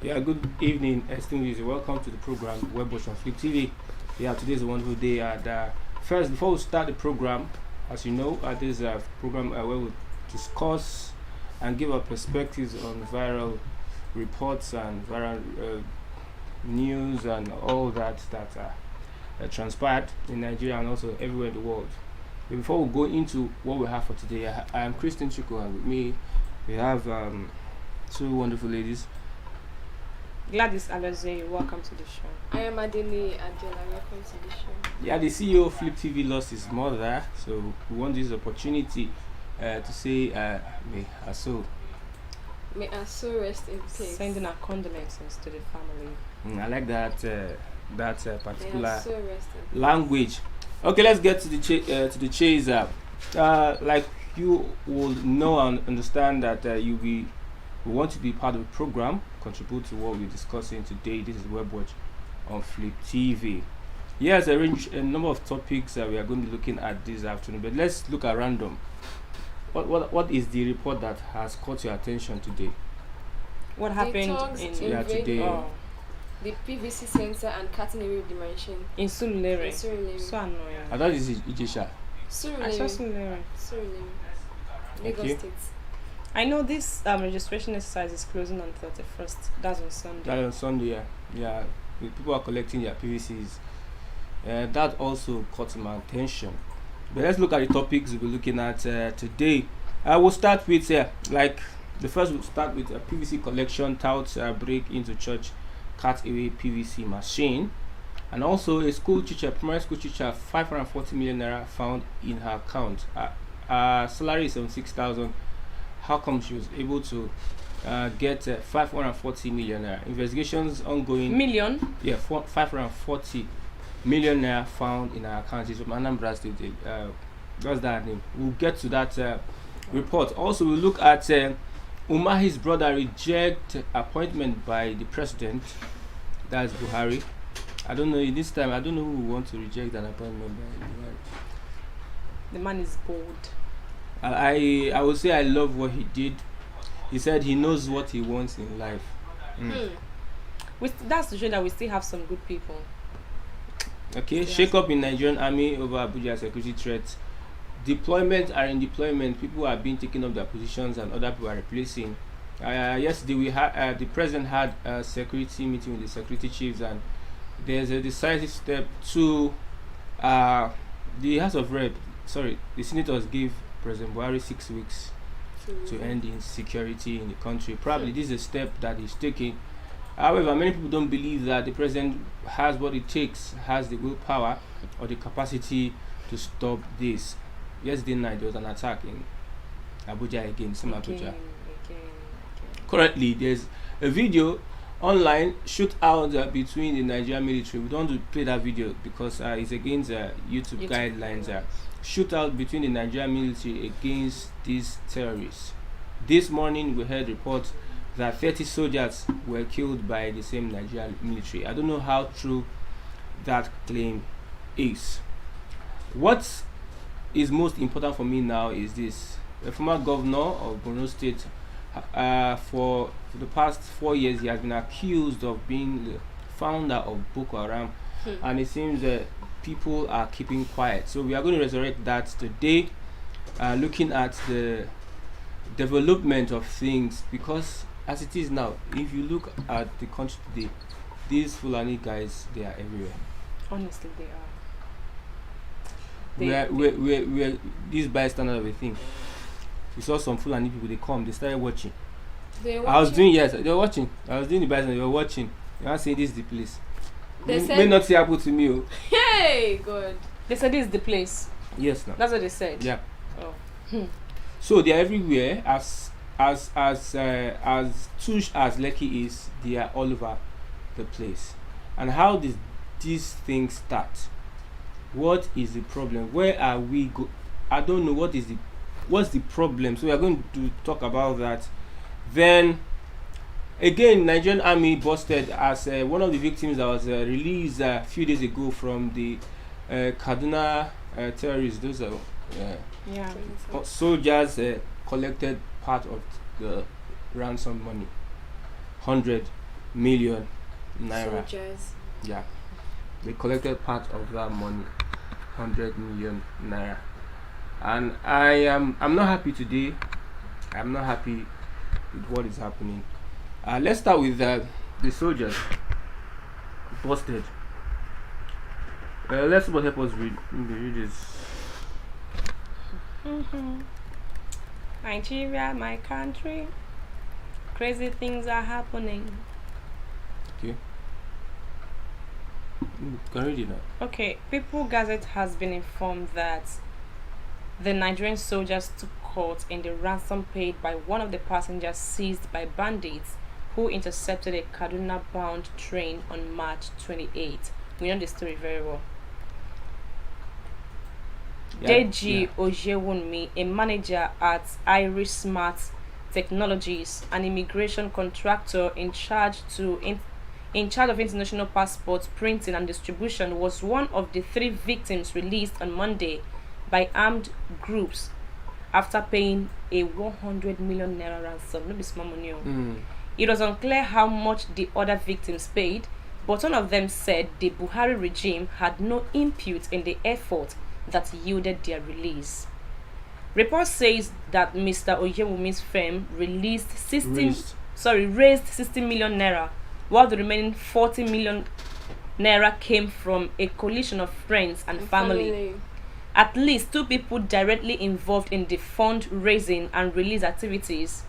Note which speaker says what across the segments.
Speaker 1: Yeah, good evening, esteemed users. Welcome to the program Webwatch on Flip TV. Yeah, today is a wonderful day. And first, before we start the program, as you know, this is a program where we discuss and give our perspectives on viral reports and viral news and all that transpired in Nigeria and also everywhere in the world. But before we go into what we have for today, I am Christian Chuko, and with me we have two wonderful ladies.
Speaker 2: Gladys Alozie, welcome to the show.
Speaker 3: I am Adele Adela, welcome to the show.
Speaker 1: Yeah, the CEO of Flip TV lost his mother, so we want this opportunity to say, may her soul.
Speaker 3: May our soul rest in peace.
Speaker 2: Sending our condolences to the family.
Speaker 1: I like that particular
Speaker 3: May our soul rest in peace.
Speaker 1: language. Okay, let's get to the chase. Like you will know and understand that we want to be part of the program, contribute to what we're discussing today. This is Webwatch on Flip TV. Yes, a number of topics we are going to be looking at this afternoon, but let's look at random. What is the report that has caught your attention today?
Speaker 2: What happened
Speaker 1: today?
Speaker 3: The PVC sensor and cutting away with the machine.
Speaker 2: In Surulere.
Speaker 3: So
Speaker 2: annoying.
Speaker 1: I thought this is Ijesha.
Speaker 2: I saw
Speaker 3: Surulere. Lagos
Speaker 1: Okay.
Speaker 3: State.
Speaker 2: I know this registration exercise is closing on 31st. That's on Sunday.
Speaker 1: That on Sunday, yeah. People are collecting their PVCs. That also caught my attention. But let's look at the topics we'll be looking at today. We'll start with we'll start with a PVC collection. Touts break into church, cut away PVC machine, and also a primary school teacher, 540 million naira found in her account. Salary is 76,000. How come she was able to get 540 million naira? Investigations ongoing.
Speaker 2: Million?
Speaker 1: Yeah, 540 million naira found in her account. It's from Anambra State. What's that name? We'll get to that report. Also, we'll look at Umahi's brother reject appointment by the president. That's Buhari. I don't know this time. I don't know who want to reject an appointment by Buhari.
Speaker 2: The man is bold.
Speaker 1: I would say I love what he did. He said he knows what he wants in life.
Speaker 2: That's to show that we still have some good people.
Speaker 1: Okay,
Speaker 2: Yes.
Speaker 1: shake up in Nigerian army over Abuja security threats. Deployment are in deployment. People are being taken up their positions and other people are replacing. Yesterday we had the president had a security meeting with the security chiefs, and there's a decisive step to the House of Rep. The senators gave President Buhari 6 weeks to end the insecurity in the country. Probably this is a step that he's taking. However, many people don't believe that the president has what it takes, has the willpower or the capacity to stop this. Yesterday night there was an attack in Abuja again, Abuja. Currently, there's a video online shootout between the Nigerian military. We don't want to play that video because it's against YouTube guidelines. Shootout between the Nigerian military against these terrorists. This morning we heard reports that 30 soldiers were killed by the same Nigerian military. I don't know how true that claim is. What is most important for me now is this. The former governor of Borno State, for the past 4 years, he has been accused of being the founder of Boko Haram, and it seems that people are keeping quiet. So we are going to resurrect that today, looking at the development of things, because as it is now, if you look at the country today, these Fulani guys, they are everywhere.
Speaker 2: Honestly, they are.
Speaker 1: We're this bystander of a thing. We saw some Fulani people, they started watching.
Speaker 3: They
Speaker 1: I was doing, yes, they were watching. I was doing the bystander, they were watching. You want to say this is the place.
Speaker 3: They
Speaker 1: May
Speaker 3: said,
Speaker 1: not say happen to me.
Speaker 3: hey, God.
Speaker 2: They said this is the place.
Speaker 1: Yes, now.
Speaker 2: That's what they said.
Speaker 1: Yeah.
Speaker 2: Oh.
Speaker 1: So they are everywhere. As touch as Lekki is, they are all over the place. And how did these things start? What is the problem? Where are we go? I don't know what's the problem. So we are going to talk about that. Then again, Nigerian army busted as one of the victims that was released a few days ago from the Kaduna terrorists. Those are soldiers collected part of the ransom money, 100 million naira.
Speaker 3: Soldiers.
Speaker 1: Yeah, they collected part of that money, 100 million naira. And I'm not happy today. I'm not happy with what is happening. Let's start with the soldiers busted. Let's help us read this.
Speaker 2: Nigeria, my country. Crazy things are happening.
Speaker 1: Okay. Can read it now.
Speaker 2: Okay, People Gazette has been informed that the Nigerian soldiers took court in the ransom paid by one of the passengers seized by bandits who intercepted a Kaduna-bound train on March 28. We know the story very well. Deji Ojewunmi, a manager at Irish Smart Technologies, an immigration contractor in charge of international passports printing and distribution, was one of the 3 victims released on Monday by armed groups after paying a 100 million naira ransom. No be small money. It was unclear how much the other victims paid, but one of them said the Buhari regime had no input in the effort that yielded their release. Report says that Mr. Oyewumi's firm raised 60 million naira, while the remaining 40 million naira came from a coalition of friends and family. At least 2 people directly involved in the fundraising and release activities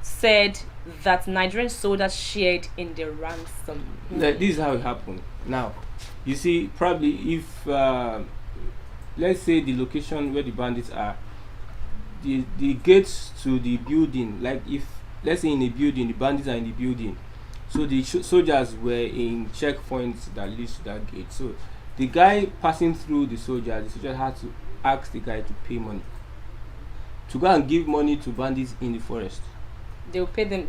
Speaker 2: said that Nigerian soldiers shared in the ransom.
Speaker 1: This is how it happened. Now, you see, probably if let's say the location where the bandits are, the gates to the building, like if let's say in a building the bandits are in the building, so the soldiers were in checkpoints that leads to that gate. So the guy passing through the soldier had to ask the guy to pay money to go and give money to bandits in the forest.
Speaker 2: They will pay them.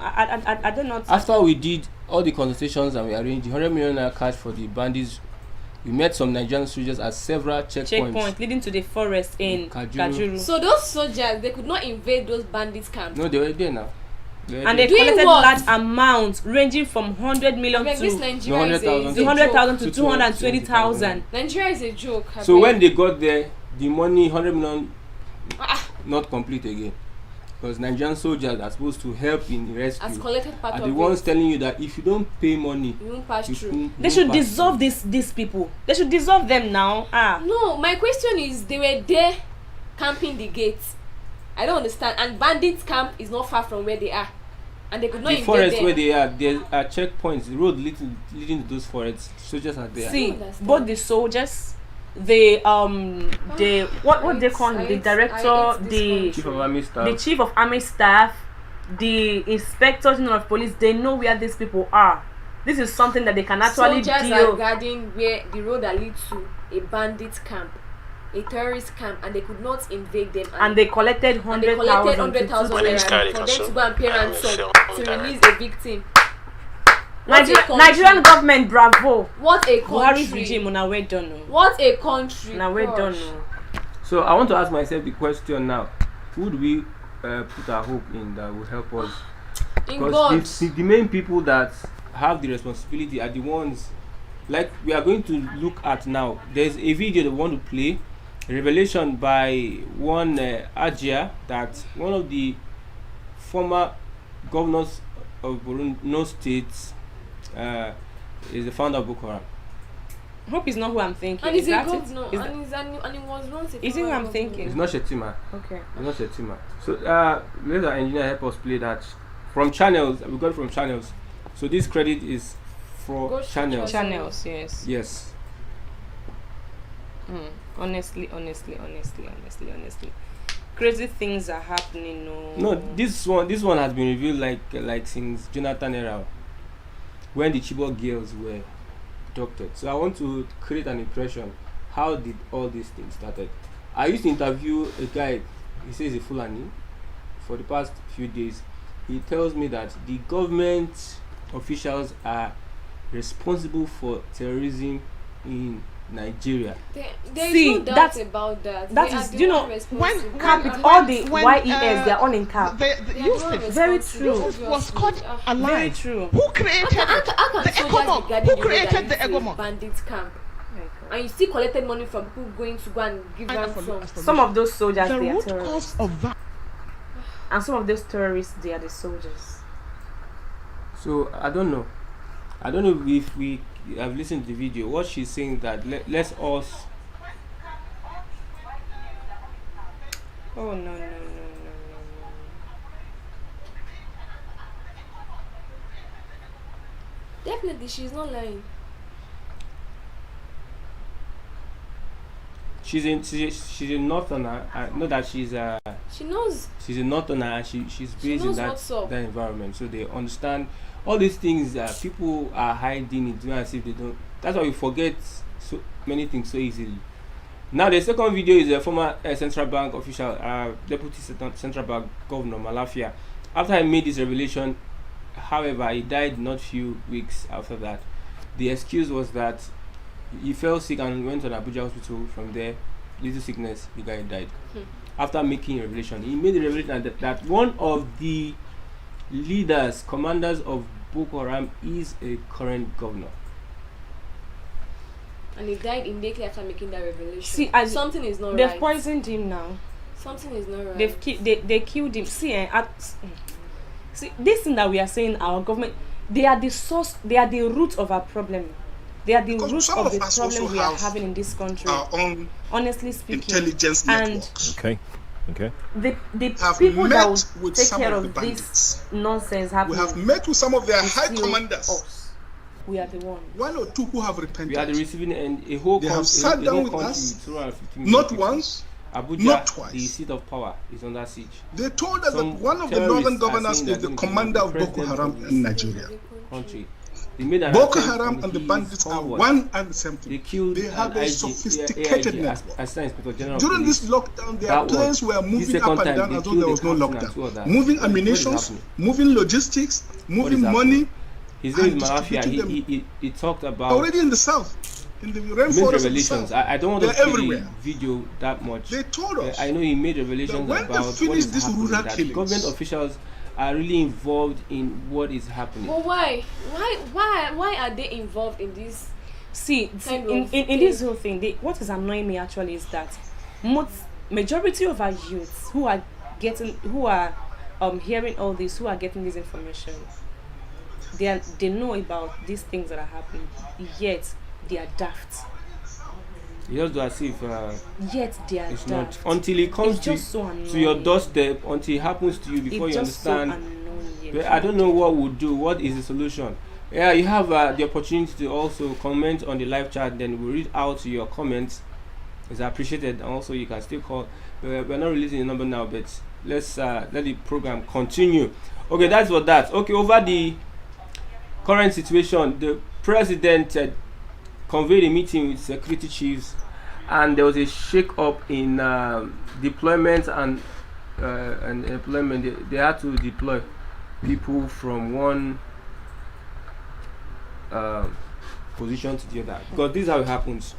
Speaker 2: I don't know.
Speaker 1: After we did all the consultations and we arranged the 100 million naira cash for the bandits, we met some Nigerian soldiers at several checkpoints
Speaker 2: leading to the forest in Kajuru.
Speaker 3: So those soldiers, they could not invade those bandits camps.
Speaker 1: No, they were there now.
Speaker 2: And they collected large amounts ranging from 100 million to 200,000 to 220,000.
Speaker 3: Nigeria is a joke.
Speaker 1: So when they got there, the money 100 million not complete again. Because Nigerian soldiers are supposed to help in the rescue are the ones telling you that if you don't pay money,
Speaker 3: you won't pass through.
Speaker 2: They should dissolve these people. They should dissolve them now.
Speaker 3: No, my question is, they were there camping the gates. I don't understand. And bandits camp is not far from where they are, and they could not invade
Speaker 1: forest
Speaker 3: them.
Speaker 1: Where they are, there are checkpoints. The road leading to those forests. Soldiers are there.
Speaker 2: See, both the soldiers, what they call the director, the chief of army staff, the inspector general of police, they know where these people are. This is something that they can actually
Speaker 3: soldiers are guarding where the road that leads to a bandit camp, a terrorist camp, and they could not invade them.
Speaker 2: And they collected 100,000
Speaker 3: naira for them to go and pay ransom to release a victim.
Speaker 2: Nigerian government, bravo.
Speaker 3: What a country.
Speaker 2: Buhari's regime, now we don't know.
Speaker 3: What a country.
Speaker 2: Now we don't know.
Speaker 1: So I want to ask myself the question now: who do we put our hope in that will help us?
Speaker 3: In God.
Speaker 1: Because the main people that have the responsibility are the ones, like we are going to look at now. There's a video that we want to play, a revelation by one Ajia, that one of the former governors of Borno State is the founder of Boko Haram.
Speaker 2: Hope is not who I'm thinking.
Speaker 3: And he's a governor. And he was once a
Speaker 2: is it who I'm thinking?
Speaker 1: It's not Shetima.
Speaker 2: Okay.
Speaker 1: It's not Shetima. So let our engineer help us play that from channels. We got it from channels. So this credit is for channels.
Speaker 2: Channels, yes.
Speaker 1: Yes.
Speaker 2: Honestly. Crazy things are happening.
Speaker 1: No, this one has been revealed like since Jonathan era, when the Chibok girls were abducted. So I want to create an impression. How did all these things started? I used to interview a guy. He says he's a Fulani. For the past few days, he tells me that the government officials are responsible for terrorism in Nigeria.
Speaker 3: There
Speaker 2: See,
Speaker 3: is no doubt
Speaker 2: that's-
Speaker 3: about that.
Speaker 2: that
Speaker 3: They
Speaker 2: is-
Speaker 3: are the
Speaker 2: you know,
Speaker 3: one responsible.
Speaker 2: Cap
Speaker 4: when-
Speaker 2: it, all the
Speaker 4: when,
Speaker 2: YES, they're all in cap.
Speaker 3: They are the one
Speaker 4: Yusuf
Speaker 2: Very
Speaker 3: responsible,
Speaker 2: true.
Speaker 3: obviously.
Speaker 4: was caught
Speaker 3: Ah.
Speaker 2: Very
Speaker 4: alive.
Speaker 2: true.
Speaker 4: Who created
Speaker 3: How
Speaker 4: it?
Speaker 3: can
Speaker 4: The
Speaker 3: soldiers
Speaker 4: Egomon.
Speaker 3: be guarding
Speaker 4: Who
Speaker 3: the road
Speaker 4: created
Speaker 3: that
Speaker 4: the
Speaker 3: it's a
Speaker 4: Egomon?
Speaker 3: bandit camp? And you still collected money from people going to go and give ransom.
Speaker 2: Some of those soldiers,
Speaker 4: the
Speaker 2: they are
Speaker 4: root
Speaker 2: terrorists.
Speaker 4: cause of that.
Speaker 2: And some of those terrorists, they are the soldiers.
Speaker 1: So I don't know if we have listened to the video. What she's saying that let's us.
Speaker 2: Oh, no.
Speaker 3: Definitely, she's not lying.
Speaker 1: She's a northerner. I know that she's a
Speaker 3: She knows.
Speaker 1: she's a northerner and she's based in
Speaker 3: knows
Speaker 1: that
Speaker 3: what's up.
Speaker 1: environment, so they understand all these things that people are hiding it, doing as if they don't. That's why we forget so many things so easily. Now the second video is a former central bank official, deputy central bank governor Malafia. After he made this revelation, however, he died not few weeks after that. The excuse was that he fell sick and went to an Abuja hospital. From there, little sickness, the guy died. After making a revelation, he made the revelation that one of the leaders, commanders of Boko Haram is a current governor.
Speaker 3: And he died immediately after making that revelation.
Speaker 2: See,
Speaker 3: something is not
Speaker 2: They've
Speaker 3: right.
Speaker 2: poisoned him now.
Speaker 3: Something is not right.
Speaker 2: They killed him. See, see, this thing that we are saying, our government, they are the source, they are the root of our problem. They are the
Speaker 5: Because
Speaker 2: root
Speaker 5: some
Speaker 2: of
Speaker 5: of
Speaker 2: the
Speaker 5: us
Speaker 2: problem
Speaker 5: also
Speaker 2: we are
Speaker 5: have
Speaker 2: having in this country.
Speaker 5: Our own
Speaker 2: Honestly speaking,
Speaker 5: intelligence
Speaker 2: and
Speaker 5: networks.
Speaker 6: Okay.
Speaker 2: the
Speaker 5: Have
Speaker 2: people that
Speaker 5: met
Speaker 2: will
Speaker 5: with
Speaker 2: take
Speaker 5: some
Speaker 2: care
Speaker 5: of
Speaker 2: of
Speaker 5: the
Speaker 2: this
Speaker 5: bandits.
Speaker 2: nonsense
Speaker 5: We
Speaker 2: happening
Speaker 5: have met with some of their
Speaker 2: is
Speaker 5: high
Speaker 2: still
Speaker 5: commanders.
Speaker 2: us. We are the one.
Speaker 5: One or two who have
Speaker 1: We are the
Speaker 5: repented.
Speaker 1: receiving end. A whole
Speaker 5: They have
Speaker 1: country,
Speaker 5: sat
Speaker 1: a
Speaker 5: down
Speaker 1: whole
Speaker 5: with
Speaker 1: country
Speaker 5: us,
Speaker 1: with 250 million
Speaker 5: Not
Speaker 1: people.
Speaker 5: once,
Speaker 1: Abuja,
Speaker 5: not twice.
Speaker 1: the seat of power, is under siege.
Speaker 5: They told us that
Speaker 1: Some
Speaker 5: one of the
Speaker 1: terrorists
Speaker 5: northern
Speaker 1: are
Speaker 5: governors
Speaker 1: saying
Speaker 5: is
Speaker 1: that
Speaker 5: the
Speaker 1: they
Speaker 5: commander
Speaker 1: are
Speaker 5: of
Speaker 1: the
Speaker 5: Boko
Speaker 1: president
Speaker 5: Haram
Speaker 1: of
Speaker 5: in
Speaker 1: this
Speaker 5: Nigeria.
Speaker 1: country. They made an
Speaker 5: Boko
Speaker 1: attempt
Speaker 5: Haram and the
Speaker 1: his
Speaker 5: bandits are
Speaker 1: convoy.
Speaker 5: one and the same
Speaker 1: They
Speaker 5: thing.
Speaker 1: killed
Speaker 5: They have
Speaker 1: an
Speaker 5: a
Speaker 1: IG,
Speaker 5: sophisticated
Speaker 1: AIG,
Speaker 5: network.
Speaker 1: Assistant Inspector General of
Speaker 5: During
Speaker 1: Police.
Speaker 5: this lockdown, their
Speaker 1: That
Speaker 5: planes
Speaker 1: one.
Speaker 5: were
Speaker 1: This
Speaker 5: moving
Speaker 1: second
Speaker 5: up and
Speaker 1: time,
Speaker 5: down
Speaker 1: they
Speaker 5: as though
Speaker 1: killed
Speaker 5: there
Speaker 1: a
Speaker 5: was no
Speaker 1: captain and two
Speaker 5: lockdown.
Speaker 1: others.
Speaker 5: Moving
Speaker 1: What is
Speaker 5: ammunitions,
Speaker 1: happening?
Speaker 5: moving logistics, moving
Speaker 1: happening?
Speaker 5: money.
Speaker 1: His name
Speaker 5: and
Speaker 1: is Malafia.
Speaker 5: distributing
Speaker 1: He talked about
Speaker 5: Already in the south, in the
Speaker 1: he made
Speaker 5: rainforest of the
Speaker 1: revelations.
Speaker 5: south.
Speaker 1: I don't want to
Speaker 5: They're
Speaker 1: play the
Speaker 5: everywhere.
Speaker 1: video that much.
Speaker 5: They told us
Speaker 1: I know he made revelations
Speaker 5: that when they
Speaker 1: about what
Speaker 5: finish
Speaker 1: is
Speaker 5: this
Speaker 1: happening.
Speaker 5: rural
Speaker 1: That
Speaker 5: killings-
Speaker 1: government officials are really involved in what is happening.
Speaker 3: But why? Why are they involved in this?
Speaker 2: See,
Speaker 3: Kind
Speaker 2: in
Speaker 3: of
Speaker 2: this whole thing, what is annoying me actually is that majority of our youths who are hearing all this, who are getting this information, they know about these things that are happening, yet they are daft.
Speaker 1: You just do as if
Speaker 2: Yet they are
Speaker 1: it's not
Speaker 2: daft.
Speaker 1: until it comes
Speaker 2: It's just so annoying.
Speaker 1: to your doorstep, until it happens to you before
Speaker 2: It's
Speaker 1: you
Speaker 2: just so
Speaker 1: understand.
Speaker 2: annoying.
Speaker 1: But I don't know what we'll do. What is the solution? Yeah, you have the opportunity to also comment on the live chat. Then we'll read out your comments. It's appreciated. And also, you can still call. We're not releasing the number now, but let's let the program continue. Okay, that's for that. Okay, over the current situation, the president convened a meeting with security chiefs, and there was a shake-up in deployment and employment. They had to deploy people from one position to the other, because this is how it happens.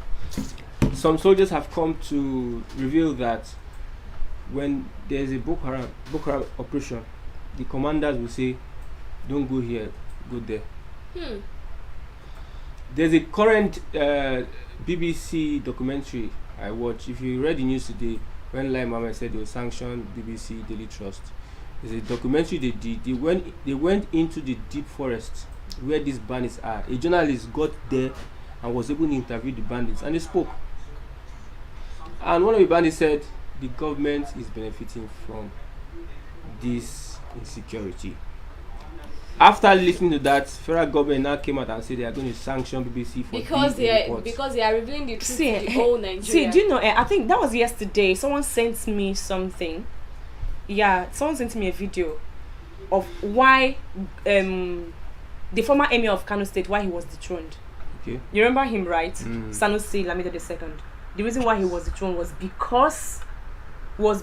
Speaker 1: Some soldiers have come to reveal that when there's a Boko Haram operation, the commanders will say, don't go here, go there. There's a current BBC documentary I watched. If you read the news today, when Lai Mohammed said they will sanction BBC Daily Trust, there's a documentary they did. They went into the deep forest where these bandits are. A journalist got there and was able to interview the bandits, and they spoke. And one of the bandits said the government is benefiting from this insecurity. After listening to that, federal government now came out and said they are going to sanction BBC for
Speaker 3: Because
Speaker 1: these
Speaker 3: they are
Speaker 1: reports.
Speaker 3: revealing the truth
Speaker 2: See,
Speaker 3: to the whole Nigeria.
Speaker 2: See, do you know? I think that was yesterday. Someone sent me something. Yeah, someone sent me a video of why the former emir of Kano State, why he was dethroned.
Speaker 1: Okay.
Speaker 2: You remember him, right? Sanusi Lamido II. The reason why he was dethroned was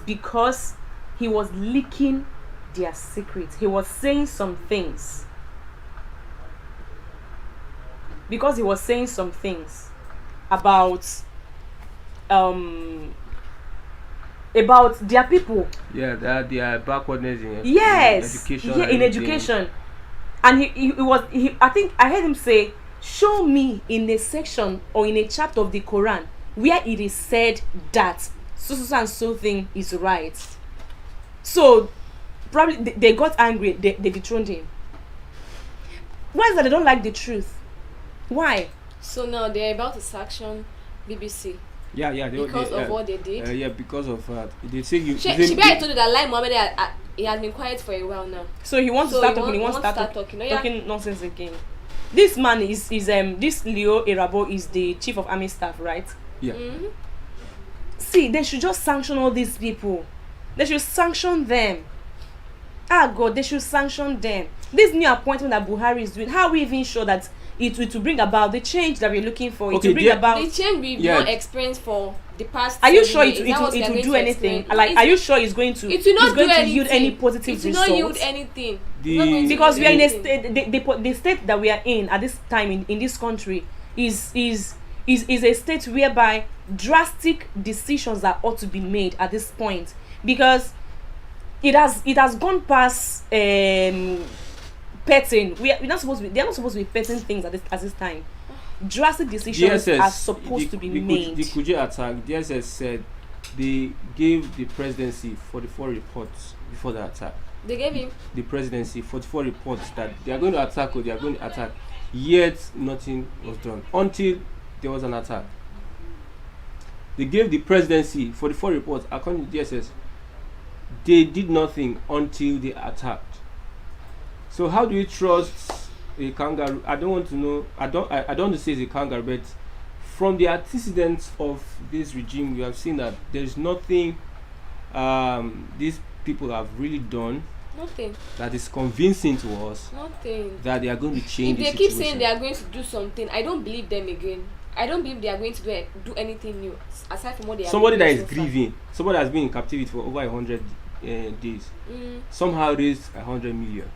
Speaker 2: because he was leaking their secrets. He was saying some things. Because he was saying some things about their people.
Speaker 1: Yeah, that they are backwardness in
Speaker 2: Yes,
Speaker 1: education.
Speaker 2: yeah, in education. And I think I heard him say, show me in a section or in a chapter of the Quran where it is said that so and so thing is right. So probably they got angry, they dethroned him. Why is that they don't like the truth? Why?
Speaker 3: So now they're about to sanction BBC
Speaker 1: Yeah,
Speaker 3: because of what they did.
Speaker 1: Yeah, because of they say you.
Speaker 3: Should I told you that Lai Mohammed he has been quiet for a while now.
Speaker 2: So he wants to start talking. He wants to start talking. Talking nonsense again. This man is this Leo Irabo is the chief of army staff, right?
Speaker 1: Yeah.
Speaker 3: Mm-hmm.
Speaker 2: See, they should just sanction all these people. They should sanction them. God, they should sanction them. This new appointment that Buhari is doing, how are we even sure that it will bring about the change that we're looking for?
Speaker 1: Okay,
Speaker 2: it will bring about
Speaker 3: the change we've not experienced for the past.
Speaker 2: Are you sure it
Speaker 3: will
Speaker 2: do anything? Like, are you sure it's going to?
Speaker 3: It will not
Speaker 2: it's going
Speaker 3: do
Speaker 2: to yield any positive
Speaker 3: results. It will not yield anything.
Speaker 2: Because we are in a state. The state that we are in at this time in this country is a state whereby drastic decisions that ought to be made at this point, because it has gone past petting. They're not supposed to be petting things at this time. Drastic decisions are supposed to be made.
Speaker 1: The Kuje attack, DSS said they gave the presidency 44 reports before the attack.
Speaker 3: They gave him
Speaker 1: the presidency 44 reports that they are going to attack or they are going to attack, yet nothing was done until there was an attack. They gave the presidency 44 reports according to DSS. They did nothing until they attacked. So how do you trust a kangaroo? I don't want to know. I don't want to say it's a kangaroo, but from the antecedents of this regime, we have seen that there is nothing these people have really done.
Speaker 3: Nothing.
Speaker 1: That is convincing to us.
Speaker 3: Nothing.
Speaker 1: That they are going to change.
Speaker 3: If they keep saying they are going to do something, I don't believe them again. I don't believe they are going to do anything new aside from what they are.
Speaker 1: Somebody that is grieving, somebody that has been in captivity for over 100 days, somehow raised 100 million.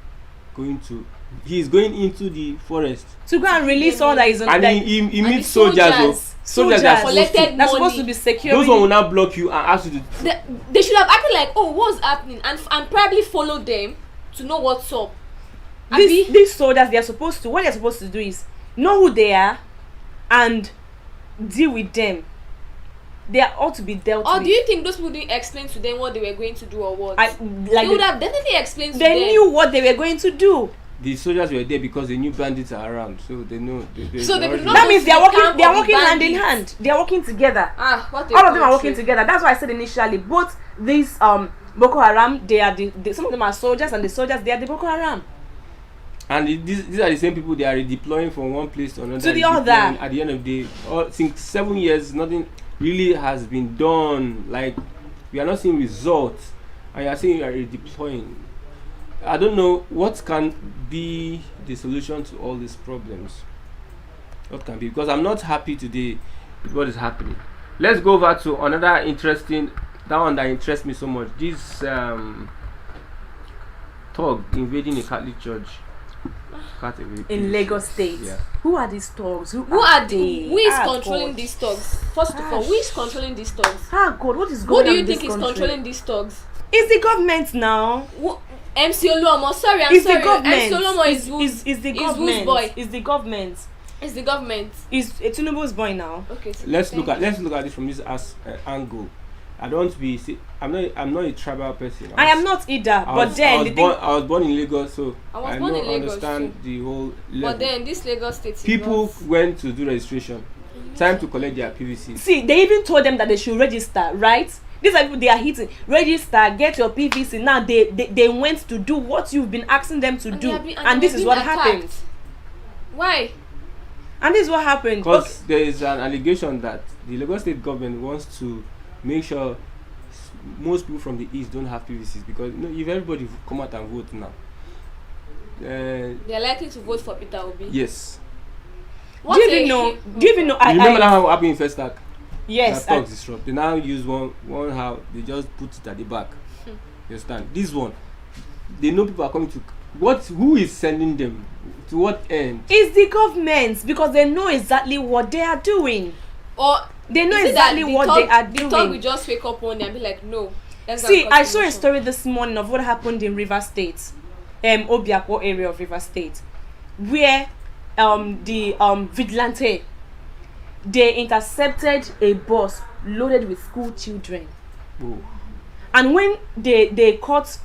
Speaker 1: He is going into the forest
Speaker 2: to go and release all that is on.
Speaker 1: And he meets soldiers. Soldiers that
Speaker 3: collected
Speaker 2: supposed to be secure.
Speaker 1: Those one will now block you and ask you to.
Speaker 3: They should have acted like, oh, what's happening, and probably follow them to know what's up.
Speaker 2: These soldiers, what they're supposed to do is know who they are and deal with them. They are all to be dealt with.
Speaker 3: Or do you think those people didn't explain to them what they were going to do or what?
Speaker 2: They
Speaker 3: would have definitely explained to them.
Speaker 2: They knew what they were going to do.
Speaker 1: The soldiers were there because they knew bandits are around, so they know.
Speaker 2: That means they are working hand in hand. They are working together. All of them are working together. That's why I said initially, both these Boko Haram, they are some of them are soldiers, and the soldiers, they are the Boko Haram.
Speaker 1: And these are the same people they are redeploying from one place to another.
Speaker 2: To the other.
Speaker 1: At the end of the day, since 7 years, nothing really has been done. Like, we are not seeing results, and you are saying you are redeploying. I don't know what can be the solution to all these problems. What can be? Because I'm not happy today with what is happening. Let's go over to another interesting, that one that interests me so much. This thug invading a Catholic church
Speaker 2: in Lagos State.
Speaker 1: Yeah.
Speaker 2: Who are these thugs? Who
Speaker 3: are
Speaker 2: they?
Speaker 3: Who is controlling these thugs? First of all, who is controlling these thugs?
Speaker 2: God, what is going on?
Speaker 3: Who do you think is controlling these thugs?
Speaker 2: It's the government now.
Speaker 3: M0LD, sorry, I'm
Speaker 2: it's
Speaker 3: sorry.
Speaker 2: The government.
Speaker 3: M0LD
Speaker 2: is the government.
Speaker 3: Whose boy?
Speaker 2: It's the government.
Speaker 3: It's the government.
Speaker 2: It's Tinubu's boy now.
Speaker 3: Okay. So
Speaker 1: let's look at this from this angle. I don't want to be. I'm not a tribal person.
Speaker 2: I am not either. I
Speaker 1: was born in Lagos, so
Speaker 3: I don't
Speaker 1: understand the whole level.
Speaker 3: But then this Lagos State.
Speaker 1: People went to do registration. Time to collect their PVC.
Speaker 2: See, they even told them that they should register, right? These are people they are hitting. Register, get your PVC. Now they went to do what you've been asking them to do, and this is what happened.
Speaker 3: Why?
Speaker 2: And this is what happened.
Speaker 1: Because there is an allegation that the Lagos State government wants to make sure most people from the east don't have PVCs, because if everybody come out and vote now,
Speaker 3: they are likely to vote for Peter Obi.
Speaker 1: Yes.
Speaker 2: Do you even know? You
Speaker 1: remember that happened in Festac?
Speaker 2: Yes.
Speaker 1: They now use one how they just put it at the back. You understand? This one, they know people are coming to. Who is sending them? To what end?
Speaker 2: It's the government, because they know exactly what they are doing.
Speaker 3: Or
Speaker 2: They know
Speaker 3: is it
Speaker 2: exactly
Speaker 3: that the
Speaker 2: what
Speaker 3: thug-
Speaker 2: they are
Speaker 3: The thug
Speaker 2: doing.
Speaker 3: will just wake up one day and be like, no. let's go
Speaker 2: See,
Speaker 3: and
Speaker 2: I
Speaker 3: cause
Speaker 2: saw a
Speaker 3: commotion.
Speaker 2: story this morning of what happened in River State, Obiakpo area of River State, where the vigilante, they intercepted a bus loaded with school children.
Speaker 1: Oh.
Speaker 2: And when they caught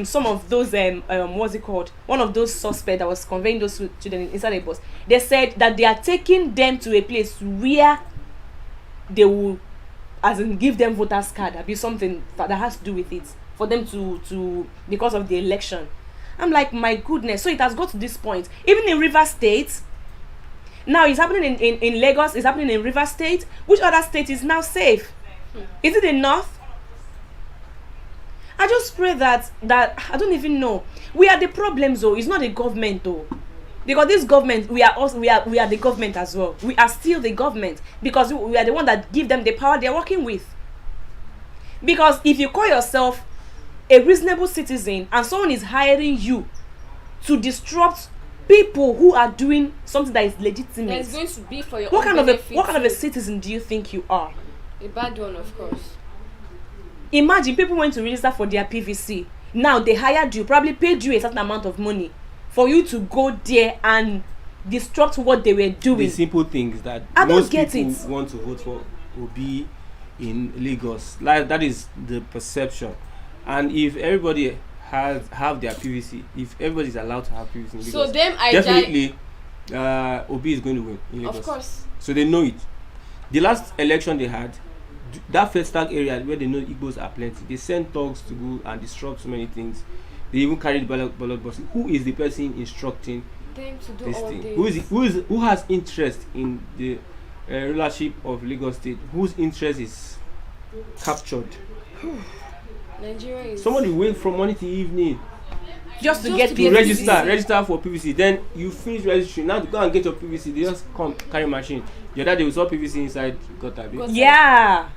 Speaker 2: some of those what's it called, one of those suspects that was conveying those children inside a bus, they said that they are taking them to a place where they will, as in, give them voters card, or be something that has to do with it for them to because of the election. I'm like, my goodness. So it has got to this point. Even in River State, now it's happening in Lagos, it's happening in River State. Which other state is now safe? Is it the north? I just pray that I don't even know. We are the problems though. It's not the government though. Because this government, we are the government as well. We are still the government because we are the one that give them the power they are working with. Because if you call yourself a reasonable citizen and someone is hiring you to disrupt people who are doing something that is legitimate,
Speaker 3: It's going to be for your
Speaker 2: what
Speaker 3: own
Speaker 2: kind of a
Speaker 3: benefit.
Speaker 2: citizen do you think you are?
Speaker 3: A bad one, of course.
Speaker 2: Imagine people went to register for their PVC. Now they hired you, probably paid you a certain amount of money for you to go there and disrupt what they were doing.
Speaker 1: The simple things that
Speaker 2: I don't
Speaker 1: most
Speaker 2: get
Speaker 1: people
Speaker 2: it.
Speaker 1: want to vote for will be in Lagos. Like, that is the perception. And if everybody have their PVC, if everybody is allowed to have PVC in Lagos,
Speaker 3: So them
Speaker 1: definitely Obi is going to win in Lagos.
Speaker 3: Of course.
Speaker 1: So they know it. The last election they had, that first tag area where they know Igbos are plenty, they sent thugs to go and disrupt so many things. They even carried ballot boxes. Who is the person instructing
Speaker 3: Them to do
Speaker 1: this
Speaker 3: all
Speaker 1: thing?
Speaker 3: this.
Speaker 1: Who has interest in the rulership of Lagos State? Whose interest is captured?
Speaker 3: Nigeria is.
Speaker 1: Somebody wait from morning to evening
Speaker 2: just to
Speaker 3: Just
Speaker 2: get
Speaker 3: to
Speaker 1: to
Speaker 3: get
Speaker 2: PVC.
Speaker 1: register for PVC. Then you finish registering. Now to go and get your PVC, they just come carry machine. The other day we saw PVC inside gutter.
Speaker 3: Gutter.
Speaker 2: Yeah.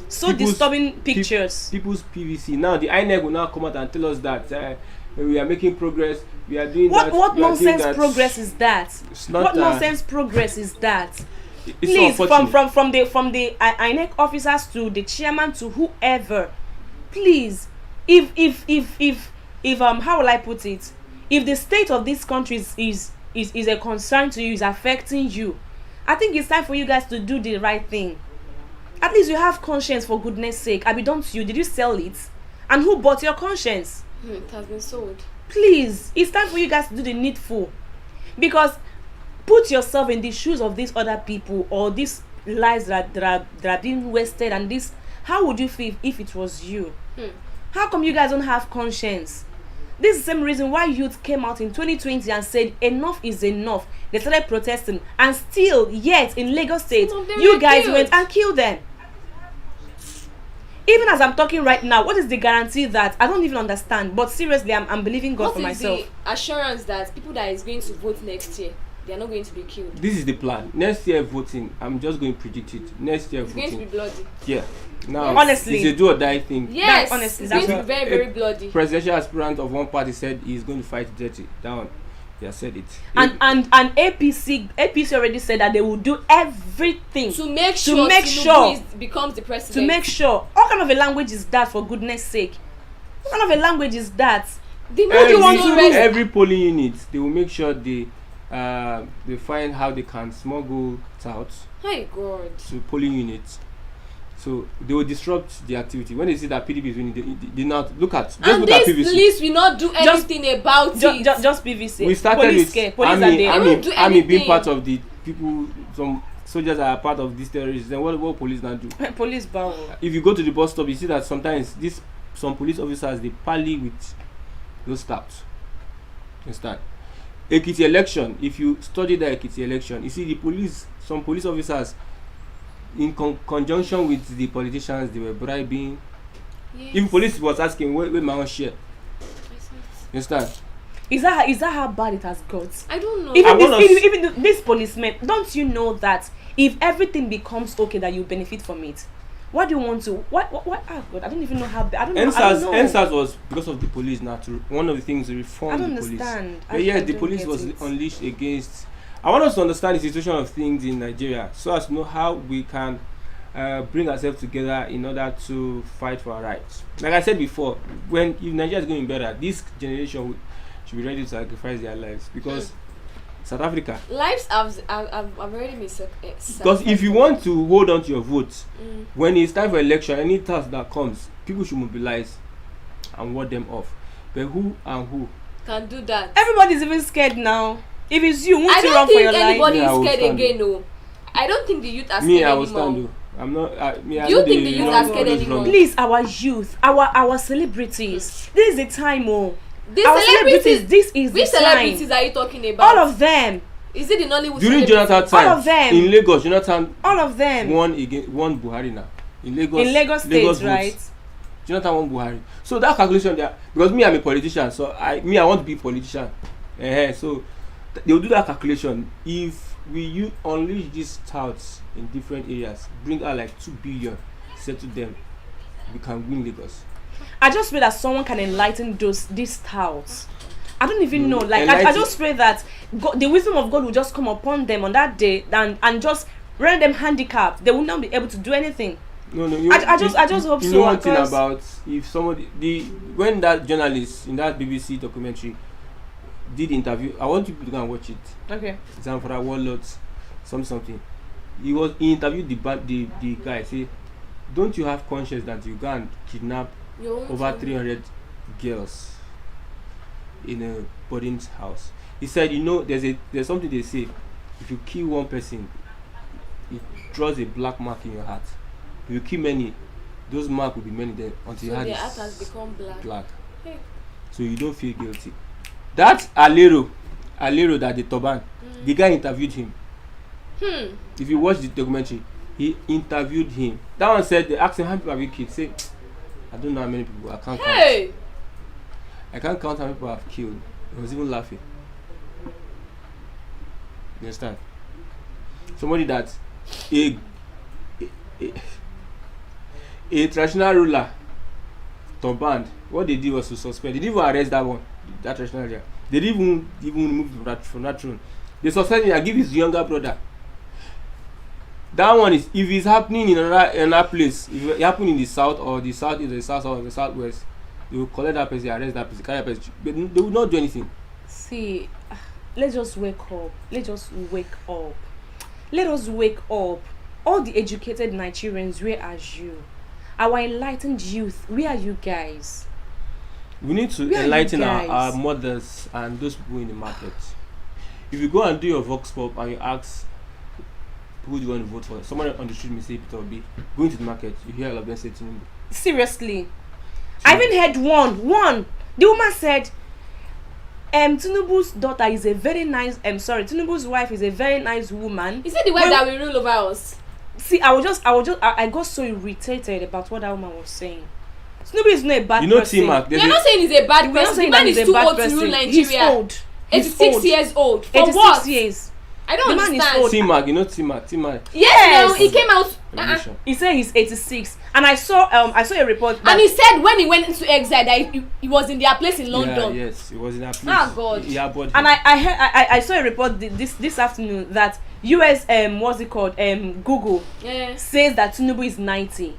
Speaker 2: So
Speaker 1: People's-
Speaker 2: disturbing pictures.
Speaker 1: People's PVC. Now the INEC will now come out and tell us that we are making progress. We are doing that.
Speaker 2: What
Speaker 1: we are doing
Speaker 2: nonsense
Speaker 1: that.
Speaker 2: progress is that?
Speaker 1: It's not,
Speaker 2: What nonsense progress is that?
Speaker 1: It's
Speaker 2: Please,
Speaker 1: unfortunate.
Speaker 2: from the INEC officers to the chairman to whoever, please, if how will I put it? If the state of this country is a concern to you, is affecting you, I think it's time for you guys to do the right thing. At least you have conscience, for goodness sake. Abi, don't you? Did you sell it? And who bought your conscience?
Speaker 3: It has been sold.
Speaker 2: Please, it's time for you guys to do the needful. Because put yourself in the shoes of these other people or these lives that are being wasted, and this, how would you feel if it was you? How come you guys don't have conscience? This is the same reason why youth came out in 2020 and said enough is enough. They started protesting, and still yet in Lagos State
Speaker 3: Some of them
Speaker 2: you
Speaker 3: were
Speaker 2: guys
Speaker 3: killed.
Speaker 2: went and killed them. Even as I'm talking right now, what is the guarantee that I don't even understand? But seriously, I'm believing God
Speaker 3: What
Speaker 2: for
Speaker 3: is
Speaker 2: myself.
Speaker 3: the assurance that people that is going to vote next year, they are not going to be killed?
Speaker 1: This is the plan. Next year voting, I'm just going to predict it. Next year
Speaker 3: It's going to be
Speaker 1: voting,
Speaker 3: bloody.
Speaker 1: yeah. Now,
Speaker 3: Yes.
Speaker 2: Honestly.
Speaker 1: it's a do or die thing.
Speaker 3: Yes,
Speaker 2: honestly,
Speaker 3: it's
Speaker 2: that's
Speaker 3: going to be
Speaker 1: what-
Speaker 3: very, very bloody.
Speaker 1: Presidential aspirant of one party said he's going to fight dirty. That one, they have said it.
Speaker 2: And APC already said that they will do everything
Speaker 3: To make sure Tinubu becomes the president.
Speaker 2: to make sure. What kind of a language is that, for goodness sake? What kind of a language is that?
Speaker 3: The
Speaker 2: What do you want to do?
Speaker 1: Every polling unit, they will make sure they find how they can smuggle it out
Speaker 3: My God.
Speaker 1: to polling units. So they will disrupt the activity. When they see that PDP is winning, they not look at. Just
Speaker 3: And
Speaker 1: look at
Speaker 3: this
Speaker 1: PVC.
Speaker 3: list will not do anything about it.
Speaker 2: Just PVC.
Speaker 1: We started
Speaker 2: police
Speaker 1: with
Speaker 2: scare. Police are there.
Speaker 3: They won't do
Speaker 1: army being
Speaker 3: anything.
Speaker 1: part of the people. Some soldiers are part of these terrorists. Then what police now do?
Speaker 2: Police bow.
Speaker 1: If you go to the bus stop, you see that sometimes some police officers, they parley with those staffs. Understand? Ekiti election. If you study the Ekiti election, you see the police. Some police officers, in conjunction with the politicians, they were bribing.
Speaker 3: Yes.
Speaker 1: Even police was asking, where my own share? You understand?
Speaker 2: Is that how bad it has got?
Speaker 3: I don't know.
Speaker 2: Even
Speaker 1: want
Speaker 2: this,
Speaker 1: us-
Speaker 2: even this policeman, don't you know that if everything becomes okay, that you benefit from it? What do you want to? What? Oh God, I don't even know how. I don't know.
Speaker 1: NSAS was because of the police. One of the things to reform
Speaker 2: I don't
Speaker 1: the police.
Speaker 2: understand.
Speaker 1: But
Speaker 2: I
Speaker 1: yes, the
Speaker 2: don't
Speaker 1: police
Speaker 2: get
Speaker 1: was
Speaker 2: it.
Speaker 1: unleashed against I want us to understand the situation of things in Nigeria so as to know how we can bring ourselves together in order to fight for our rights. Like I said before, if Nigeria is going better, this generation should be ready to sacrifice their lives because South Africa.
Speaker 3: Lives have already been
Speaker 1: Because if you want to hold on to your vote, when it's time for election, any task that comes, people should mobilize and ward them off. But who
Speaker 3: can do that?
Speaker 2: Everybody's even scared now. If it's you, won't you run for your life?
Speaker 3: I don't think anybody is scared again. No, I don't think the youth are scared
Speaker 1: anymore.
Speaker 3: I
Speaker 1: will stand. I'm not.
Speaker 3: Do you think the youth are scared anymore?
Speaker 2: Please, our youth, our celebrities. This is the time, oh.
Speaker 3: Our
Speaker 2: celebrities. This is
Speaker 3: which
Speaker 2: the
Speaker 3: celebrities
Speaker 2: time.
Speaker 3: are you talking about?
Speaker 2: All of them.
Speaker 3: Is it the Nollywood?
Speaker 1: During Jonathan time,
Speaker 2: all of them.
Speaker 1: In Lagos, Jonathan.
Speaker 2: All of them.
Speaker 1: Won Buhari now. In Lagos
Speaker 2: State, right?
Speaker 1: Jonathan won Buhari. So that calculation there, because me, I'm a politician, so I want to be a politician. So they will do that calculation. If we unleash these touts in different areas, bring out like 2 billion, settle them, we can win Lagos.
Speaker 2: I just pray that someone can enlighten these touts. I don't even know. Like I just pray that God, the wisdom of God will just come upon them on that day and just render them handicapped. They will not be able to do anything.
Speaker 1: No.
Speaker 2: I just hope so.
Speaker 1: You know one thing about if somebody when that journalist in that BBC documentary did interview, I want you to go and watch it.
Speaker 2: Okay.
Speaker 1: Zamfara warlords, something. He interviewed the guy. Say, don't you have conscience that you can kidnap over 300 girls in a boarding house? He said, there's something they say. If you kill one person, it draws a black mark in your heart. If you kill many, those marks will be many then until your heart
Speaker 3: has become black.
Speaker 1: Hey. So you don't feel guilty. That Alero that the turban, the guy interviewed him. If you watch the documentary, he interviewed him. That one said, they asked him, how many people have you killed? Say, I don't know how many people. I can't count. I can't count how many people I've killed. He was even laughing. You understand? Somebody that a traditional ruler turbaned, what they did was to suspend. They didn't even arrest that traditional ruler. They didn't even remove him from that throne. They suspended him and give his younger brother. That one is, if it's happening in another place, if it happened in the south or the southeast or the south or the southwest, they will collect that person, arrest that person, carry that person, but they will not do anything.
Speaker 2: See, let's just wake up. Let us wake up. All the educated Nigerians, where are you? Our enlightened youth, where are you guys?
Speaker 1: We need to enlighten our mothers and those people in the market. If you go and do your vox pop and you ask who do you want to vote for, someone on the street may say Peter Obi. Going to the market, you hear all of them say Tinubu.
Speaker 2: Seriously, I even heard one. The woman said, Tinubu's daughter is a very nice. Tinubu's wife is a very nice woman.
Speaker 3: Is it the wife that will rule over us?
Speaker 2: See, I got so irritated about what that woman was saying. Tinubu is not a bad person.
Speaker 1: T-Mac,
Speaker 3: You're not saying he's a bad person. The man is too old to rule Nigeria.
Speaker 2: He's old.
Speaker 3: 86 years old. For
Speaker 2: 86
Speaker 3: what?
Speaker 2: years.
Speaker 3: I don't understand.
Speaker 1: T-Mac, T-Mac.
Speaker 3: Yes. No, he came out.
Speaker 2: He said he's 86, and I saw a report.
Speaker 3: And he said when he went into exile that he was in their place in London.
Speaker 1: Yeah, yes, he was in that place.
Speaker 3: Ah, God.
Speaker 2: And I saw a report this afternoon that US what's it called Google says that Tinubu is 90.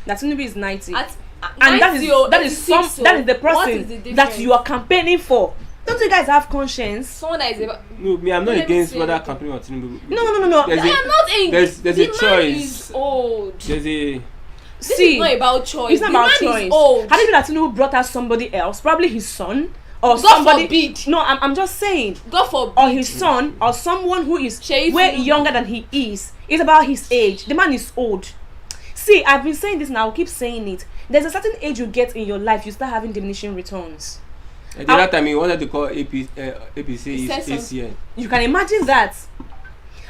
Speaker 2: That Tinubu is 90. And that is the person that you are campaigning for. Don't you guys have conscience?
Speaker 3: Someone that is
Speaker 1: no, me, I'm not against whether campaigning or Tinubu.
Speaker 2: No.
Speaker 3: I am not against.
Speaker 1: There's
Speaker 3: the
Speaker 1: a choice.
Speaker 3: Man is old.
Speaker 1: This
Speaker 3: is not about choice.
Speaker 2: It's not about choice.
Speaker 3: Is old.
Speaker 2: How do you know that Tinubu brought out somebody else? Probably his son or
Speaker 3: God
Speaker 2: somebody.
Speaker 3: Forbid.
Speaker 2: No, I'm just saying.
Speaker 3: God forbid.
Speaker 2: Or his son or someone who is way younger than he is. It's about his age. The man is old. See, I've been saying this now. I'll keep saying it. There's a certain age you get in your life, you start having diminishing returns.
Speaker 1: At that time, he wanted to call APC ACN.
Speaker 2: You can imagine that.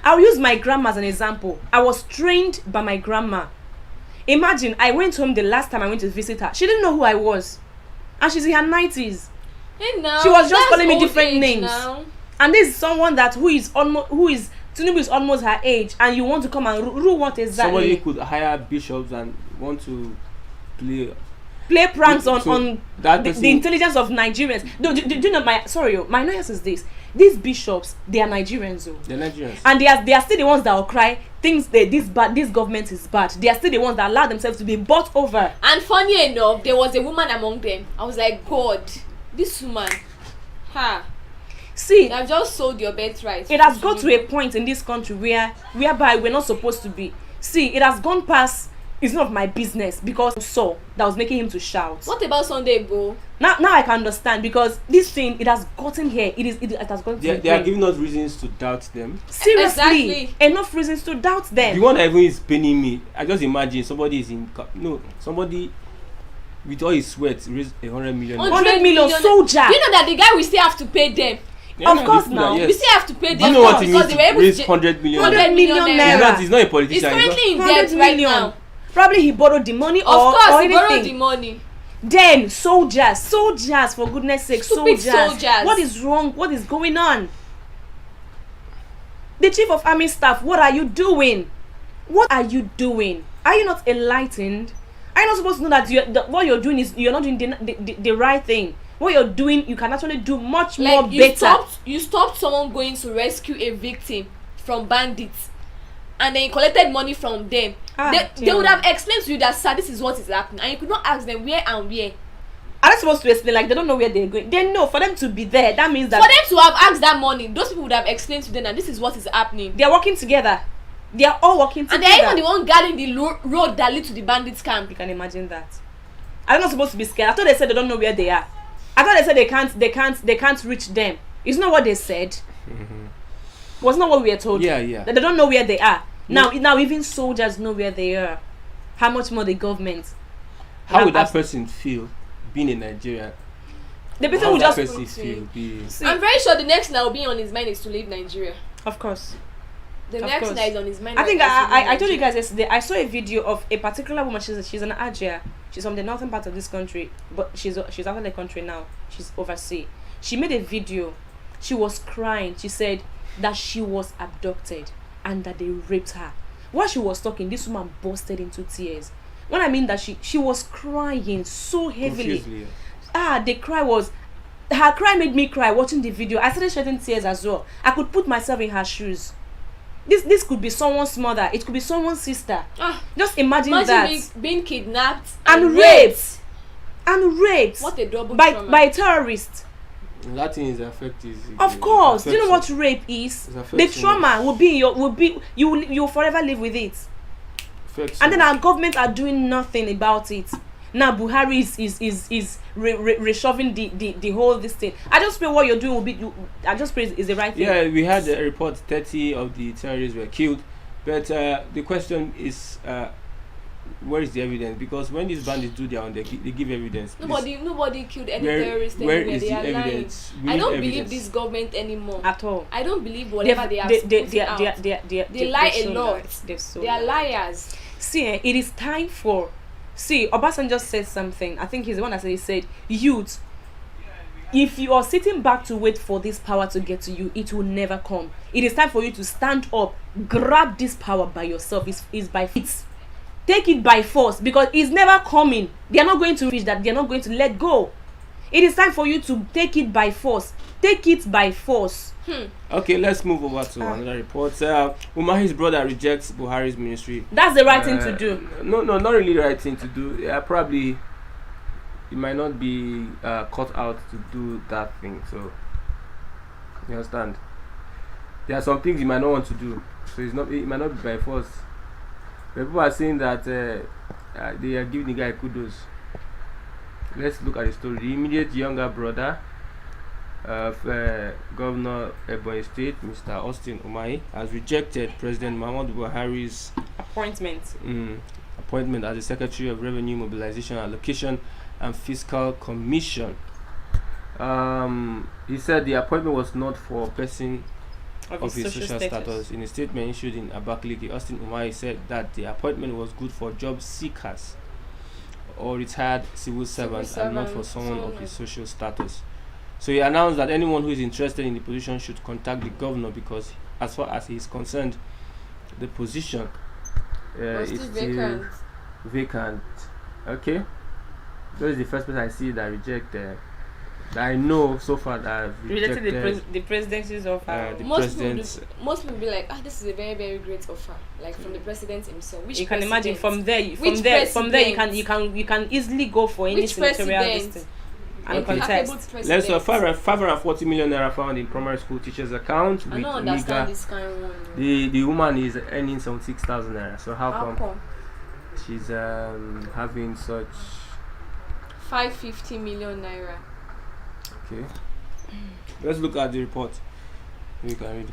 Speaker 2: I'll use my grandma as an example. I was trained by my grandma. Imagine, I went home the last time I went to visit her. She didn't know who I was. And she's in her 90s.
Speaker 3: Hey, now,
Speaker 2: she was just calling me different names.
Speaker 3: Now.
Speaker 2: And this is someone that Tinubu is almost her age, and you want to come and rule what exactly?
Speaker 1: Somebody could hire bishops and want to play
Speaker 2: pranks on
Speaker 1: that
Speaker 2: the intelligence of Nigerians. Do you know my annoyance is this? these bishops, they are Nigerians, though.
Speaker 1: They're Nigerians.
Speaker 2: And they are still the ones that will cry things that this government is bad. They are still the ones that allow themselves to be bought over.
Speaker 3: And funny enough, there was a woman among them. I was like, God, this woman,
Speaker 2: See,
Speaker 3: you have just sold your birthright.
Speaker 2: it has got to a point in this country whereby we're not supposed to be. See, it has gone past. It's none of my business because Saul that was making him to shout.
Speaker 3: What about Sunday, bro?
Speaker 2: Now I can understand because this thing it has gotten here. It has gotten.
Speaker 1: They are giving us reasons to doubt them.
Speaker 2: Seriously,
Speaker 3: Exactly.
Speaker 2: enough reasons to doubt them.
Speaker 1: The one that even is paining me, I just imagine somebody with all his sweat raised 100 million.
Speaker 2: 100 million soldier.
Speaker 3: You know that the guy will still have to pay them.
Speaker 1: Yeah,
Speaker 2: Of course
Speaker 1: people
Speaker 2: now.
Speaker 1: yes.
Speaker 3: We still have to pay
Speaker 1: Do
Speaker 3: them
Speaker 1: you know what it
Speaker 3: because
Speaker 1: means
Speaker 3: they were
Speaker 1: to
Speaker 3: able
Speaker 1: raise
Speaker 3: to
Speaker 1: 100 million?
Speaker 2: 100 million naira.
Speaker 1: He's not a
Speaker 3: He's
Speaker 1: politician.
Speaker 3: currently in
Speaker 2: 100
Speaker 3: debt right
Speaker 2: million.
Speaker 3: now.
Speaker 2: Probably he borrowed the money
Speaker 3: Of
Speaker 2: or
Speaker 3: course, he
Speaker 2: anything.
Speaker 3: borrowed the money.
Speaker 2: Then soldiers, for goodness sake,
Speaker 3: Stupid
Speaker 2: soldiers.
Speaker 3: soldiers.
Speaker 2: What is wrong? What is going on? The chief of army staff, what are you doing? What are you doing? Are you not enlightened? Are you not supposed to know that what you're doing is you're not doing the right thing? What you're doing, you can actually do much more
Speaker 3: Like
Speaker 2: better.
Speaker 3: you stopped someone going to rescue a victim from bandits, and then you collected money from them. They would have explained to you that, sir, this is what is happening, and you could not ask them where and where.
Speaker 2: Are they supposed to explain? Like they don't know where they're going. They know for them to be there. That means that
Speaker 3: For them to have asked that money, those people would have explained to them that this is what is happening.
Speaker 2: they're working together. They are all working
Speaker 3: And
Speaker 2: together.
Speaker 3: they're even the one guarding the road that leads to the bandits camp.
Speaker 2: You can imagine that. I'm not supposed to be scared. I thought they said they don't know where they are. I thought they said they can't reach them. It's not what they said. Was not what we were told.
Speaker 1: Yeah.
Speaker 2: That they don't know where they are. Now even soldiers know where they are. How much more the government?
Speaker 1: How
Speaker 2: Now,
Speaker 1: would that
Speaker 2: as-
Speaker 1: person feel being in Nigeria?
Speaker 2: The person
Speaker 1: How
Speaker 2: will
Speaker 1: would that
Speaker 2: just
Speaker 1: person feel?
Speaker 2: see,
Speaker 3: I'm very sure the next thing that will be on his mind is to leave Nigeria.
Speaker 2: of course.
Speaker 3: The
Speaker 2: Of
Speaker 3: next
Speaker 2: course.
Speaker 3: thing that is on his mind.
Speaker 2: I think
Speaker 3: right now is to leave
Speaker 2: I told you
Speaker 3: Nigeria.
Speaker 2: guys yesterday. I saw a video of a particular woman. She's an Ajia. She's from the northern part of this country, but she's out of the country now. She's overseas. She made a video. She was crying. She said that she was abducted and that they raped her. While she was talking, this woman bursted into tears. When I mean that she was crying so heavily.
Speaker 1: Confusely.
Speaker 2: Her cry made me cry watching the video. I started shedding tears as well. I could put myself in her shoes. This could be someone's mother. It could be someone's sister. Just imagine that.
Speaker 3: Being kidnapped
Speaker 2: And raped. And raped
Speaker 3: What a double
Speaker 2: by
Speaker 3: trauma.
Speaker 2: terrorists.
Speaker 1: That thing is affected.
Speaker 2: Of course. Do you know what rape is?
Speaker 1: It affects
Speaker 2: The
Speaker 1: so
Speaker 2: trauma you will forever live with it. And then our government are doing nothing about it. Now Buhari is reshoving the whole this thing. I just pray what you're doing will be. I just pray is the right thing.
Speaker 1: Yeah, we had a report 30 of the terrorists were killed, but the question is where is the evidence? Because when these bandits do their own, they give evidence.
Speaker 3: Nobody killed any
Speaker 1: Where-
Speaker 3: terrorist
Speaker 1: where
Speaker 3: anywhere.
Speaker 1: is
Speaker 3: They
Speaker 1: the
Speaker 3: are lying.
Speaker 1: evidence? We
Speaker 3: I
Speaker 1: need
Speaker 3: don't
Speaker 1: evidence.
Speaker 3: believe this government anymore.
Speaker 2: At all.
Speaker 3: I don't believe whatever they have put out. They lie a lot. They are liars.
Speaker 2: See, it is time for. See, Obasanjo said something. I think he's the one that said. He said, "Youth, if you are sitting back to wait for this power to get to you, it will never come. It is time for you to stand up, grab this power by yourself. It's by feet. Take it by force because it's never coming. They are not going to reach that. They are not going to let go. It is time for you to take it by force. Take it by force."
Speaker 1: Okay, let's move over to another report. Umahi's brother rejects Buhari's ministry.
Speaker 2: That's the right thing to do.
Speaker 1: No, not really the right thing to do. Probably it might not be cut out to do that thing. So you understand? There are some things you might not want to do. So it might not be by force. But people are saying that they are giving the guy kudos. Let's look at the story. The immediate younger brother of Governor Ebonyi State, Mr. Austin Umahi, has rejected President Muhammadu Buhari's
Speaker 2: Appointment.
Speaker 1: appointment as the Secretary of Revenue Mobilization, Allocation and Fiscal Commission. He said the appointment was not for a person of his social status. In a statement issued in Abakaliki, Austin Umahi said that the appointment was good for job seekers or retired civil servants and not for someone of his social status. So he announced that anyone who is interested in the position should contact the governor because as far as he is concerned, the position is still vacant. Okay, that is the first person I see that reject that I know so far that have
Speaker 2: Related
Speaker 1: rejected
Speaker 2: the presidency's of
Speaker 1: the
Speaker 3: Most people,
Speaker 1: president's.
Speaker 3: most people be like, this is a very, very great offer, like from the president himself. Which
Speaker 2: you can imagine
Speaker 3: president?
Speaker 2: from there you can easily go for any
Speaker 3: Which
Speaker 2: senatorial
Speaker 3: president?
Speaker 2: listing and
Speaker 1: Okay.
Speaker 2: contest.
Speaker 1: Let's 540 million naira found in primary school teachers' account.
Speaker 3: I
Speaker 1: With
Speaker 3: don't understand
Speaker 1: Omega.
Speaker 3: this kind of one.
Speaker 1: The woman is earning some 6,000 naira. So how
Speaker 3: How
Speaker 1: come
Speaker 3: come?
Speaker 1: she's having such?
Speaker 3: 550 million naira.
Speaker 1: Okay. Let's look at the report. You can read.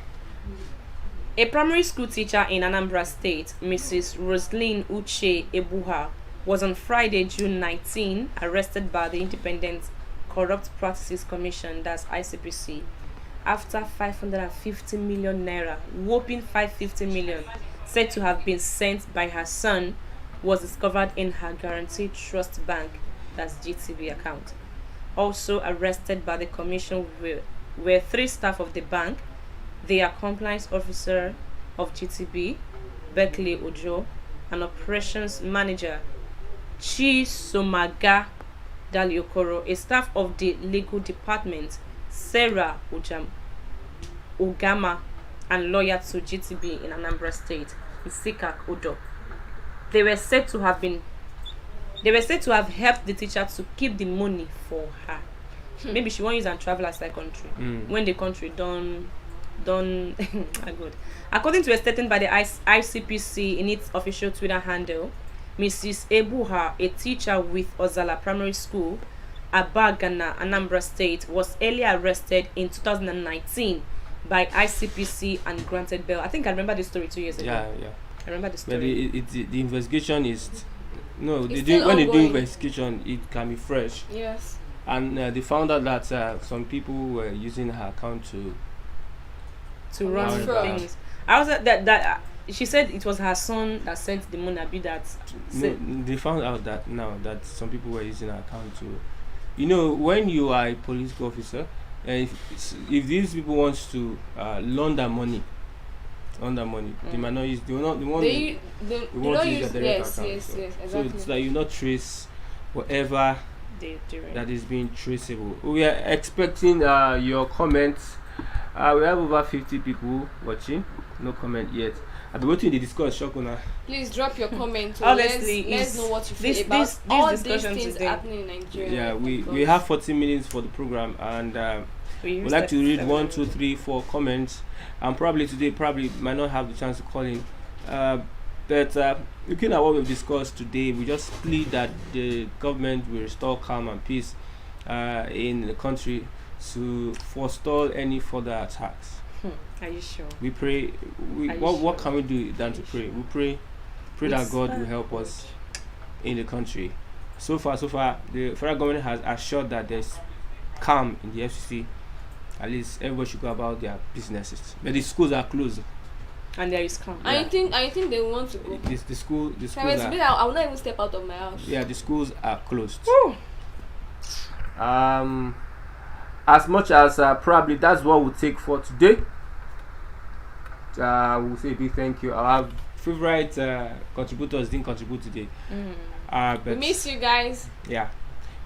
Speaker 2: A primary school teacher in Anambra State, Mrs. Roslyn Uche Ebuha, was on Friday, June 19, arrested by the Independent Corrupt Practices Commission, that's ICPC, after 550 million naira, whopping 550 million, said to have been sent by her son, was discovered in her Guaranteed Trust Bank, that's GTB account. Also arrested by the commission were 3 staff of the bank, their compliance officer of GTB, Berkeley Ojo, and operations manager, Chi Somaga Daliokoro, a staff of the legal department, Sarah Ogama, and lawyer to GTB in Anambra State, Isika Odo. They were said to have helped the teacher to keep the money for her. Maybe she won't use and travel outside country. When the country done good. According to a statement by the ICPC in its official Twitter handle, Mrs. Ebuha, a teacher with Ozala Primary School, Abagana, Anambra State, was earlier arrested in 2019 by ICPC and granted bail. I think I remember this story 2 years ago.
Speaker 1: Yeah.
Speaker 2: I remember the
Speaker 1: But
Speaker 2: story.
Speaker 1: the investigation is no.
Speaker 3: It's
Speaker 1: When
Speaker 3: still
Speaker 1: they do
Speaker 3: ongoing.
Speaker 1: investigation, it can be fresh.
Speaker 3: Yes.
Speaker 1: And they found out that some people were using her account to
Speaker 2: Run
Speaker 3: fraud.
Speaker 2: things. I was that she said it was her son that sent the money. Be that
Speaker 1: No, they found out that now that some people were using her account to, when you are a political officer, if these people wants to launder money, they might not use. They will not. They won't.
Speaker 3: They
Speaker 1: want
Speaker 3: don't
Speaker 1: to
Speaker 3: use.
Speaker 1: their direct
Speaker 3: Yes,
Speaker 1: account.
Speaker 3: yes,
Speaker 1: So
Speaker 3: exactly.
Speaker 1: it's like you not trace whatever
Speaker 2: they do.
Speaker 1: that is being traceable. We are expecting your comments. We have over 50 people watching. No comment yet. I've been waiting to discuss Shokuna.
Speaker 3: Please drop your comment.
Speaker 2: Honestly,
Speaker 3: let's know what you feel
Speaker 2: this-
Speaker 3: about
Speaker 2: this
Speaker 3: all these
Speaker 2: discussion
Speaker 3: things
Speaker 2: today.
Speaker 3: happening in Nigeria.
Speaker 1: Yeah, we
Speaker 3: Because
Speaker 1: have 40 minutes for the program, and we'd like to read 1, 2, 3, 4 comments. And probably today, might not have the chance to call in. But looking at what we've discussed today, we just plead that the government will restore calm and peace in the country to forestall any further attacks.
Speaker 2: Are you sure?
Speaker 1: We pray.
Speaker 2: Are you
Speaker 1: What
Speaker 2: sure?
Speaker 1: can we do than to
Speaker 2: Are you
Speaker 1: pray?
Speaker 2: sure?
Speaker 1: We pray that God will help us in the country. So far, the federal government has assured that there's calm in the FCC. At least everybody should go about their businesses. But the schools are closed.
Speaker 2: And there is calm.
Speaker 3: I think they want to go.
Speaker 1: The schools
Speaker 3: I will not even step out of my house.
Speaker 1: Yeah, the schools are closed.
Speaker 2: Woo.
Speaker 1: As much as probably that's what we'll take for today. We'll say a big thank you. Our favorite contributors didn't contribute today.
Speaker 3: We
Speaker 1: But
Speaker 3: miss you guys.
Speaker 1: yeah,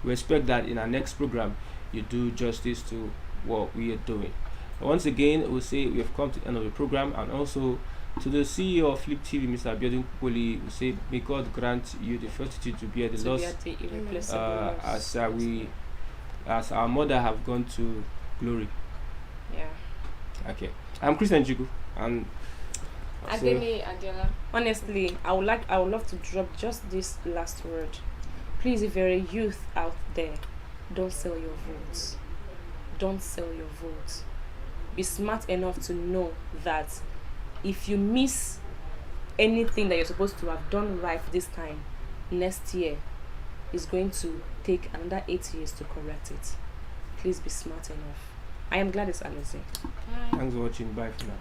Speaker 1: we expect that in our next program you do justice to what we are doing. Once again, we'll say we have come to the end of the program, and also to the CEO of Flip TV, Mr. Abiodun Kupoli, we say may God grant you the fortitude to bear the loss as our mother have gone to glory.
Speaker 2: Yeah.
Speaker 1: Okay, I'm Christian Jugu, and so,
Speaker 3: Adele Adela.
Speaker 2: Honestly, I would love to drop just this last word. Please, if you're a youth out there, don't sell your votes. Don't sell your votes. Be smart enough to know that if you miss anything that you're supposed to have done right this time, next year is going to take another 8 years to correct it. Please be smart enough. I am Gladys Alize.
Speaker 3: Bye.
Speaker 1: thanks for watching. Bye for now.